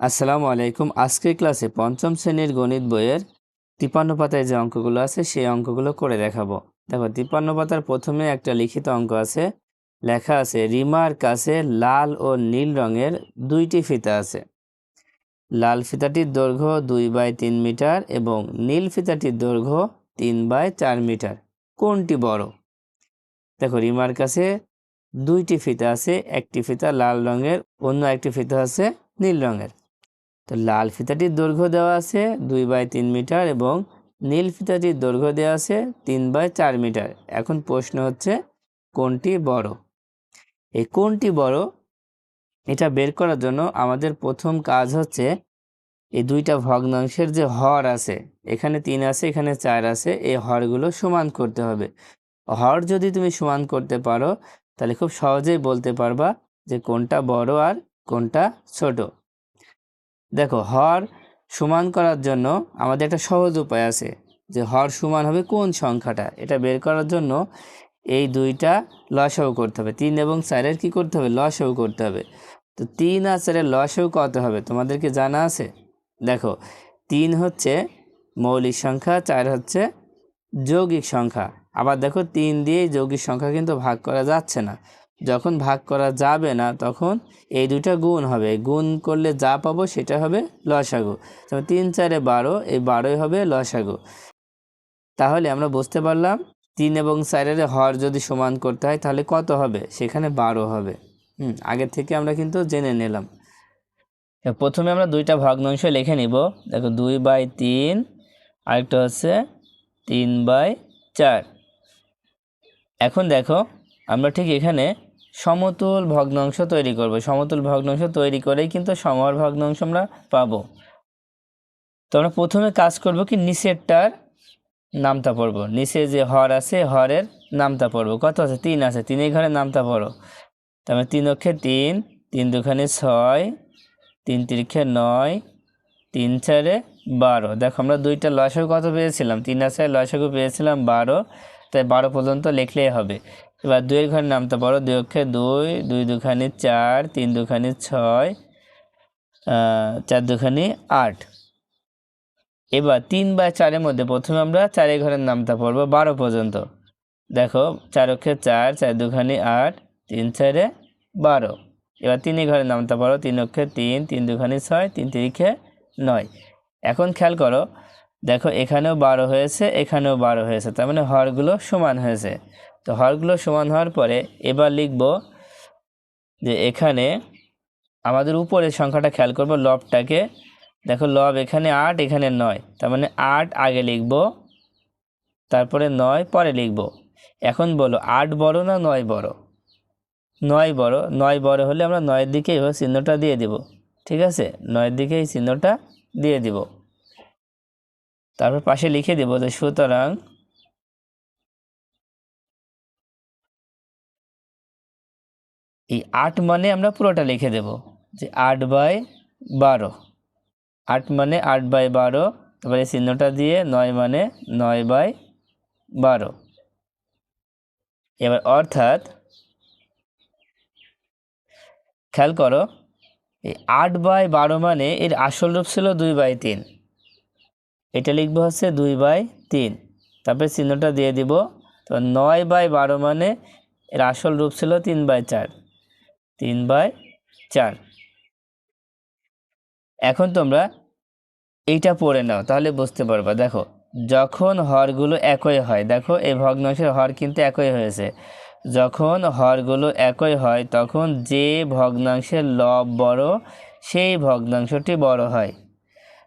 আসসালামু আলাইকুম। আজকের ক্লাসে পঞ্চম শ্রেণীর গণিত বইয়ের 53 পাতায় যে অঙ্কগুলো আছে সেই অঙ্কগুলো করে দেখাবো। দেখো 53 পাতার প্রথমে একটা লিখিত অঙ্ক আছে, লেখা আছে রিমার কাছে লাল ও নীল রঙের দুইটি ফিতা আছে। লাল ফিতাটির দৈর্ঘ্য 2/3 মিটার এবং নীল ফিতাটির দৈর্ঘ্য 3/4 মিটার। কোনটি বড়? দেখো রিমার কাছে দুইটি ফিতা আছে, একটি ফিতা লাল রঙের, অন্য একটি ফিতা আছে নীল রঙের। তো লাল ফিতাটির দৈর্ঘ্য দেওয়া আছে 2/3 মিটার এবং নীল ফিতাটির দৈর্ঘ্য দেওয়া আছে 3/4 মিটার। এখন প্রশ্ন হচ্ছে কোনটি বড়? এই কোনটি বড় এটা বের করার জন্য আমাদের প্রথম কাজ হচ্ছে এই দুইটা ভগ্নাংশের যে হর আছে, এখানে 3 আছে এখানে 4 আছে, এই হরগুলো সমান করতে হবে। হর যদি তুমি সমান করতে পারো তাহলে খুব সহজেই বলতে পারবা যে কোনটা বড় আর কোনটা ছোট। দেখো হর সমান করার জন্য আমাদের একটা সহজ উপায় আছে যে হর সমান হবে কোন সংখ্যাটা, এটা বের করার জন্য এই দুইটা লসাগু করতে হবে। 3 এবং 4-এর কী করতে হবে? লসাগু করতে হবে। তো 3 আর 4-এর লসাগু কত হবে তোমাদেরকে জানা আছে? দেখো 3 হচ্ছে মৌলিক সংখ্যা, 4 হচ্ছে যৌগিক সংখ্যা। আবার দেখো 3 দিয়ে যৌগিক সংখ্যা কিন্তু ভাগ করা যাচ্ছে না। যখন ভাগ করা যাবে না তখন এই দুইটা গুণ হবে, গুণ করলে যা পাবো সেটা হবে লসাগু। যেমন 3 4 12, এই 12ই হবে লসাগু। তাহলে আমরা বুঝতে পারলাম 3 এবং 4-এর হর যদি সমান করতে হয় তাহলে কত হবে? সেখানে 12 হবে। আগে থেকে আমরা কিন্তু জেনে নিলাম। প্রথমে আমরা দুইটা ভগ্নাংশ লিখে নিব। দেখো 2/3, আরেকটা হচ্ছে 3/4। এখন দেখো আমরা ঠিক এখানে সমতুল ভগ্নাংশ তৈরি করব। সমতুল ভগ্নাংশ তৈরি করেই কিন্তু সমহর ভগ্নাংশ আমরা পাবো। তো আমরা প্রথমে কাজ করব কি, নিচেরটার নামতা পড়ব। নিচে যে হর আছে হরের নামতা পড়ব। কত আছে? 3 আছে, 3 ঘরের নামতা পড়ো। তারপরে 3 অক্ষে 3, 3 দুখানে 6, 3 তিরিখে 9, 3 4-এ 12। দেখো আমরা দুইটা লসাগু কত পেয়েছিলাম? 3 আর 4 লসাগু পেয়েছিলাম 12, তাই 12 পর্যন্ত লিখলেই হবে। এবার 2-এর ঘরে নামতে পারো। 2 অক্ষে 2, 2 দুখানি 4, 3 দুখানি 6, 4 দুখানি 8। এবার 3/4-এর মধ্যে প্রথমে আমরা 4-এর ঘরের নামটা পড়বো 12 পর্যন্ত। দেখো 4 অক্ষে 4, 4 দুখানি 8, 3 4-এ 12। এবার 3-এর ঘরের নামটা পড়ো। 3 অক্ষে 3, 3 দুখানি 6, 3 তিরিখে 9। এখন খেয়াল করো, দেখো এখানেও 12 হয়েছে, এখানেও 12 হয়েছে, তার মানে হরগুলো সমান হয়েছে। তো হরগুলো সমান হওয়ার পরে এবার লিখব যে এখানে আমাদের উপরের সংখ্যাটা খেয়াল করব, লবটাকে। দেখো লব এখানে 8, এখানে 9, তার মানে 8 আগে লিখব, তারপরে 9 পরে লিখব। এখন বলো 8 বড় না 9 বড়? 9 বড়। 9 বড় হলে আমরা 9-এর দিকে এভাবে চিহ্নটা দিয়ে দিব। ঠিক আছে, 9-এর দিকে এই চিহ্নটা দিয়ে দিব। তারপর পাশে লিখে দেব যে সুতরাং এই 8 মানে আমরা পুরোটা লিখে দেব যে 8/12। 8 মানে 8/12, তারপরে এই চিহ্নটা দিয়ে 9 মানে 9/12। এবার অর্থাৎ খেয়াল করো, এই 8/12 মানে এর আসল রূপ ছিল 2/3, এটা লিখবো হচ্ছে 2/3, তারপরে চিহ্নটা দিয়ে দিব। তো 9/12 মানে এর আসল রূপ ছিল 3/4, 3/4। এখন তোমরা এইটা পড়ে নাও, তাহলে বুঝতে পারবা। দেখো যখন হরগুলো একই হয়, দেখো এই ভগ্নাংশের হর কিন্তু একই হয়েছে। যখন হরগুলো একই হয় তখন যে ভগ্নাংশের লব বড় সেই ভগ্নাংশটি বড় হয়।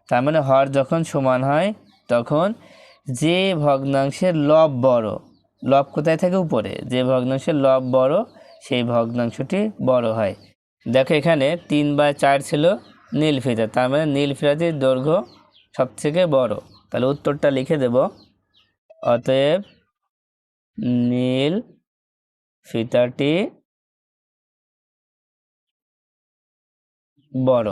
তার মানে হর যখন সমান হয় তখন যে ভগ্নাংশের লব বড়, লব কোথায় থাকে? উপরে। যে ভগ্নাংশের লব বড় সেই ভগ্নাংশটি বড় হয়। দেখো এখানে 3/4 ছিল নীল ফিতা, তার মানে নীল ফিতাটির দৈর্ঘ্য সবথেকে বড়। তাহলে উত্তরটা লিখে দেব, অতএব নীল ফিতাটি বড়।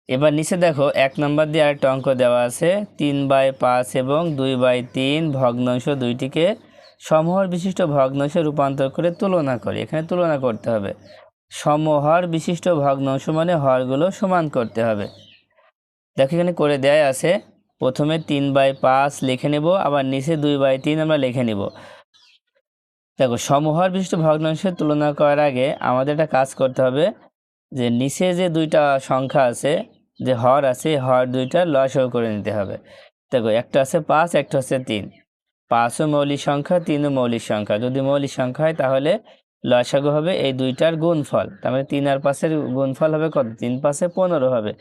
এবার নিচে দেখো 1 নম্বর দিয়ে আরেকটা অঙ্ক দেওয়া আছে। 3/5 এবং 2/3 ভগ্নাংশ দুইটিকে সমহর বিশিষ্ট ভগ্নাংশে রূপান্তর করে তুলনা করি। এখানে তুলনা করতে হবে। সমহর বিশিষ্ট ভগ্নাংশ মানে হরগুলো সমান করতে হবে। দেখো এখানে করে দেয়া আছে, প্রথমে 3/5 লিখে নেব, আবার নিচে 2/3 আমরা লিখে নেব। দেখো সমহর বিশিষ্ট ভগ্নাংশের তুলনা করার আগে আমাদের একটা কাজ করতে হবে, যে নিচে যে দুইটা সংখ্যা আছে, যে হর আছে, হর দুইটা লসাগু করে নিতে হবে। দেখো একটা আছে 5, একটা হচ্ছে 3। 5ও মৌলিক সংখ্যা, 3ও মৌলিক সংখ্যা। যদি মৌলিক সংখ্যা হয় তাহলে লসাগু হবে এই দুইটার গুণফল। তার মানে 3 আর 5-এর গুণফল হবে কত? 3 × 5 = 15 হবে।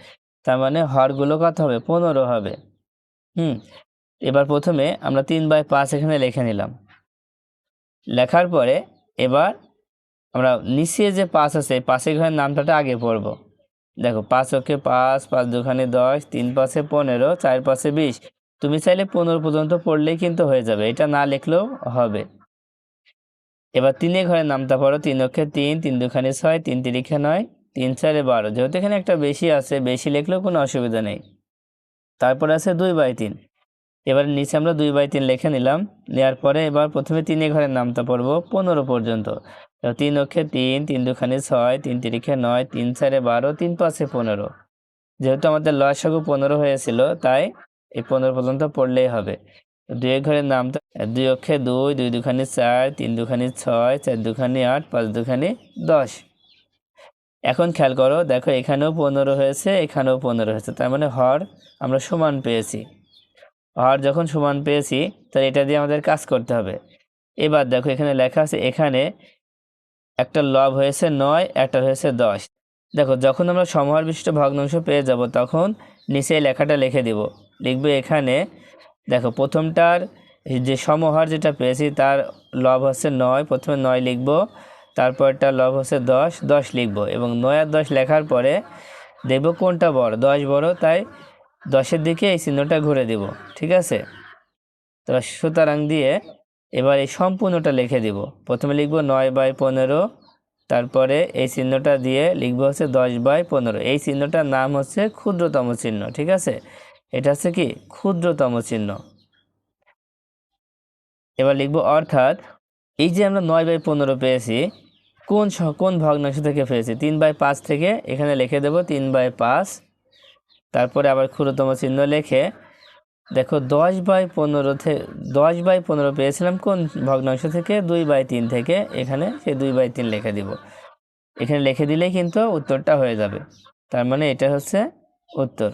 তার মানে হরগুলো কত হবে? 15 হবে। এবার প্রথমে আমরা 3/5 এখানে লিখে নিলাম। লেখার পরে এবার আমরা নিচে যে 5 আছে, 5-এর ঘরের নামটা আগে পড়ব। দেখো 5 × 5, 5 × 2 = 10, 3 × 5 = 15, 4 × 5 = 20। তুমি চাইলে 15 পর্যন্ত পড়লেই কিন্তু হয়ে যাবে, এটা না লিখলেও হবে। এবার 3-এর ঘরের নামটা পড়ো। 3 × 3, 3 × 2 = 6, 3 × 3 = 9, 3 × 4 = 12। যেহেতু এখানে একটা বেশি আছে, বেশি লিখলেও কোনো অসুবিধা নেই। তারপরে আছে 2/3। এবার নিচে আমরা 2/3 লিখে নিলাম। নেওয়ার পরে এবার প্রথমে 3-এর ঘরের নামটা পড়ব 15 পর্যন্ত। 3 × 3, 3 × 2 = 6, 3 × 3 = 9, 3 × 4 = 12, 3 × 5 = 15। যেহেতু আমাদের লসাগু 15 হয়েছিল, তাই এই 15 পর্যন্ত পড়লেই হবে। 2-এর ঘরের নামটা 2 × 2, 2 × 2 = 4, 3 × 2 = 6, 4 × 2 = 8, 5 × 2 = 10। এখন খেয়াল করো, দেখো এখানেও 15 হয়েছে, এখানেও 15 হয়েছে। তার মানে হর আমরা সমান পেয়েছি। হর যখন সমান পেয়েছি, তাহলে এটা দিয়ে আমাদের কাজ করতে হবে। এবার দেখো এখানে লেখা আছে, এখানে একটা লব হয়েছে 9, একটা হয়েছে 10। দেখো যখন আমরা সমহর বিশিষ্ট ভগ্নাংশ পেয়ে যাব, তখন নিচে লেখাটা লিখে দিব। লিখবে এখানে, দেখো প্রথমটার যে সমহর যেটা পেয়েছি তার লব হচ্ছে 9, প্রথমে 9 লিখব। তারপরটা লব হচ্ছে 10, 10 লিখব। এবং 9 আর 10 লেখার পরে দেখব কোনটা বড়, 10 বড়, তাই 10-এর দিকে এই চিহ্নটা ঘুরে দিব। ঠিক আছে? তো সুতরাং দিয়ে এবার এই সম্পূর্ণটা লিখে দিব। প্রথমে লিখব 9/15, তারপরে এই চিহ্নটা দিয়ে লিখব হচ্ছে 10/15। এই চিহ্নটার নাম হচ্ছে ক্ষুদ্রতম চিহ্ন। ঠিক আছে? এটা হচ্ছে কি? ক্ষুদ্রতম চিহ্ন। এবার লিখব অর্থাৎ এই যে আমরা 9/15 পেয়েছি, কোন ভগ্নাংশ থেকে পেয়েছি? 3/5 থেকে। এখানে লিখে দেব 3/5। তারপরে আবার ক্ষুদ্রতম চিহ্ন লিখে দেখো 10/15 পেয়েছিলাম কোন ভগ্নাংশ থেকে? 2/3 থেকে। এখানে সেই 2/3 লিখে দিব। এখানে লিখে দিলেই কিন্তু উত্তরটা হয়ে যাবে। তার মানে এটা হচ্ছে উত্তর।